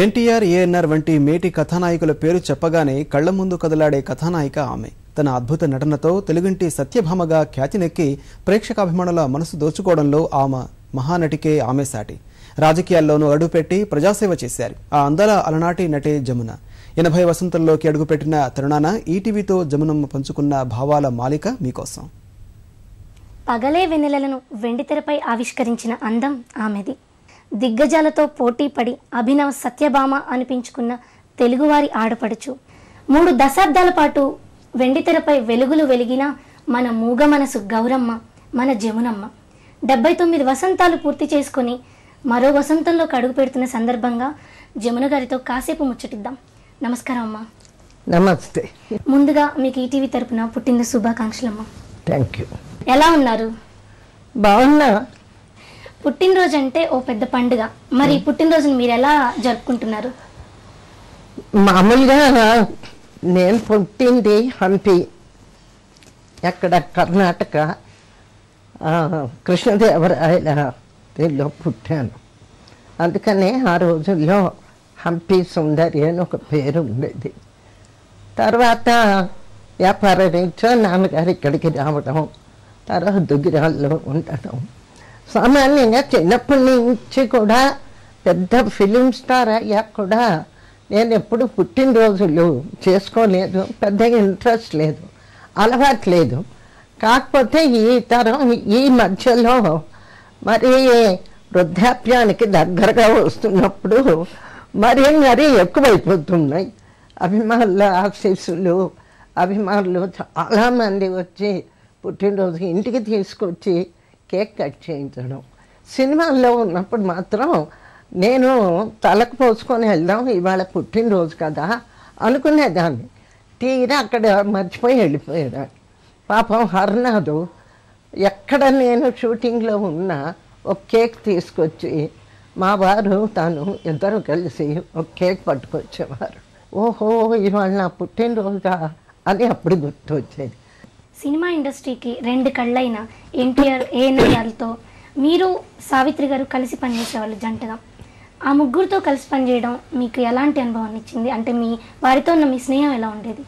ఎన్టీఆర్, ఏఎన్ఆర్ వంటి మేటి కథానాయకుల పేరు చెప్పగానే కళ్ల ముందు కదలాడే కథానాయిక ఆమె. తన అద్భుత నటనతో తెలుగింటి సత్యభామగా ఖ్యాతినెక్కి ప్రేక్షకాభిమానుల మనసు దోచుకోవడంలో ఆమె మహానటికే ఆమె సాటి. రాజకీయాల్లోనూ అడుగుపెట్టి ప్రజాసేవ చేశారు ఆ అందాల అలనాటి నటే జమున. 80 వసంతంలోకి అడుగుపెట్టిన తరుణాన ఈటీవీతో జమునమ్మ పంచుకున్న భావాల మాలిక మీకోసం. పగలే వెన్నెలలను వెండితెరపై ఆవిష్కరించిన అందం ఆమెది. దిగ్గజాలతో పోటీ పడి అభినవ సత్యభామ అనిపించుకున్న తెలుగువారి ఆడపడుచు. 3 దశాబ్దాల పాటు వెండితెరపై వెలుగులు వెలిగిన మన మూగ మనసు గౌరమ్మ, మన జమునమ్మ 79 వసంతాలు పూర్తి చేసుకుని మరో వసంతంలో అడుగు పెడుతున్న సందర్భంగా జమున గారితో కాసేపు ముచ్చటిద్దాం. నమస్కారం అమ్మా. నమస్తే. ముందుగా మీకు ఈటీవీ తరపున పుట్టిన శుభాకాంక్షలమ్మా. Thank you. ఎలా ఉన్నారు? బాగున్నా. పుట్టినరోజు అంటే ఓ పెద్ద పండుగ. మరి పుట్టినరోజుని మీరు ఎలా జరుపుకుంటున్నారు? మామూలుగా నేను పుట్టింది హంపి, ఎక్కడ కర్ణాటక, కృష్ణదేవరాయలలో పుట్టాను. అందుకనే ఆ రోజుల్లో హంపి సుందరి అని ఒక పేరు ఉండేది. తర్వాత వ్యాపార రీత్యా నాన్నగారు ఇక్కడికి రావడం, తర్వాత దుగ్గిరాల్లో ఉండడం. సామాన్యంగా చిన్నప్పటి నుంచి కూడా పెద్ద ఫిలిం స్టార్ అయ్యాక కూడా నేను ఎప్పుడు పుట్టినరోజులు చేసుకోలేదు. పెద్దగా ఇంట్రెస్ట్ లేదు, అలవాటు లేదు. కాకపోతే ఈ తరం ఈ మధ్యలో మరి వృద్ధాప్యానికి దగ్గరగా వస్తున్నప్పుడు మరీ ఎక్కువైపోతున్నాయి. అభిమానుల ఆశీస్సులు, అభిమానులు చాలామంది వచ్చి పుట్టినరోజు ఇంటికి తీసుకొచ్చి కేక్ కట్ చేయించడం. సినిమాల్లో ఉన్నప్పుడు మాత్రం నేను తలకు పోసుకొని వెళ్దాం, ఇవాళ పుట్టినరోజు కదా అనుకునేదాన్ని. తీరా అక్కడ మర్చిపోయి వెళ్ళిపోయేదాన్ని. పాపం హర్నాథు ఎక్కడ నేను షూటింగ్లో ఉన్నా ఒక కేక్ తీసుకొచ్చి మా వారు తాను ఇద్దరు కలిసి ఒక కేక్ పట్టుకొచ్చేవారు. ఓహో, ఇవాళ నా పుట్టినరోజా అని అప్పుడు గుర్తు వచ్చేది. సినిమా ఇండస్ట్రీకి 2 కళ్ళైన ఎన్టీఆర్, ఏఎన్ఆర్తో మీరు సావిత్రి గారు కలిసి పనిచేసేవాళ్ళు జంటగా. ఆ ముగ్గురితో కలిసి పనిచేయడం మీకు ఎలాంటి అనుభవాన్ని ఇచ్చింది? అంటే మీ వారితో ఉన్న మీ స్నేహం ఎలా ఉండేది?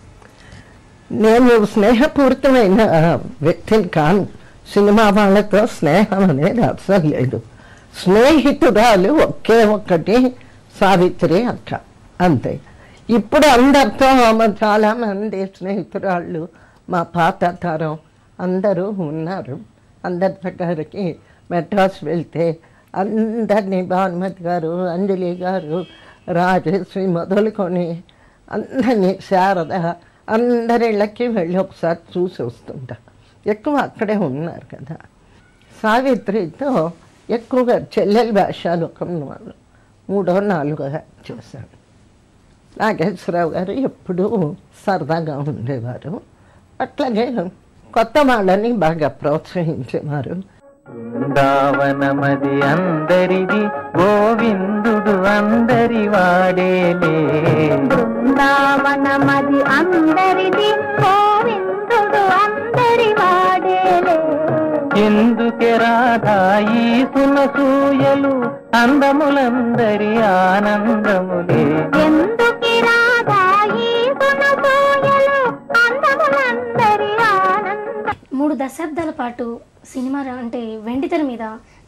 నేను స్నేహపూరితమైన వ్యక్తిని కాను. సినిమా వాళ్ళతో స్నేహం అనేది అసలు లేదు. స్నేహితురాలు ఒకే ఒక్కటి సావిత్రి అక్క, అంతే. ఇప్పుడు అందరితో చాలామంది స్నేహితురాళ్ళు మా పాత తరం అందరూ ఉన్నారు. అందరి దగ్గరికి మెడ్రాస్ వెళ్తే అందరినీ భానుమతి గారు, అంజలి గారు, రాజశ్రీ మొదలుకొని అందరినీ, శారద, అందరిళ్ళకి వెళ్ళి ఒకసారి చూసి వస్తుంటా. ఎక్కువ అక్కడే ఉన్నారు కదా. సావిత్రితో ఎక్కువగా చెల్లెల వేషాలు ఒక 3 4 చేశాను. నాగేశ్వరరావు గారు ఎప్పుడూ సరదాగా ఉండేవారు. అట్లాగే కొత్త వాళ్ళని బాగా ప్రోత్సహించేవారు. బృందావనమది అందరిది, గోవిందుడు అందరి వాడేలే. బృందావనమది అందరిది, గోవిందుడు అందరి వాడేలే. ఎందుకే రాధాయి సునసూయలు, అందములందరి ఆనందములే. ఎందుకే రాధాయి సునసూయలు, అందములందరి ఆనందం. 3 దశాబ్దాల పాటు సినిమా అంటే వెండితెర మీద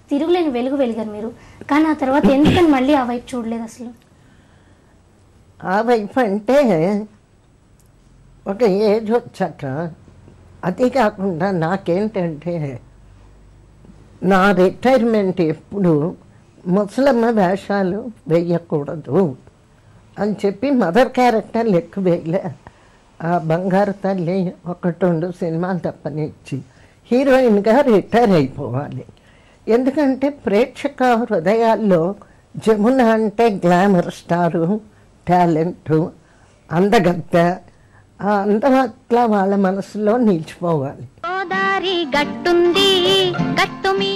తిరుగులేని వెలుగు వెలిగారు మీరు. కానీ ఆ తర్వాత ఎందుకని మళ్ళీ ఆ వైపు చూడలేదు అసలు? ఆ వైపు అంటే ఒక ఏజ్ వచ్చాక, అది కాకుండా నాకేంటంటే నా రిటైర్మెంట్ ఎప్పుడు ముసలమ్మ వేషాలు వేయకూడదు అని చెప్పి మదర్ క్యారెక్టర్లు ఎక్కువ వేయలే. ఆ బంగారు తల్లి 1-2 సినిమాలు తప్పనిచ్చి హీరోయిన్గా రిటైర్ అయిపోవాలి. ఎందుకంటే ప్రేక్షక హృదయాల్లో జమున అంటే గ్లామర్ స్టారు, టాలెంటు, అందగత్త. ఆ అందం అట్లా వాళ్ళ మనసులో నిలిచిపోవాలి. గోదారి గట్టుంది, గట్టు మీ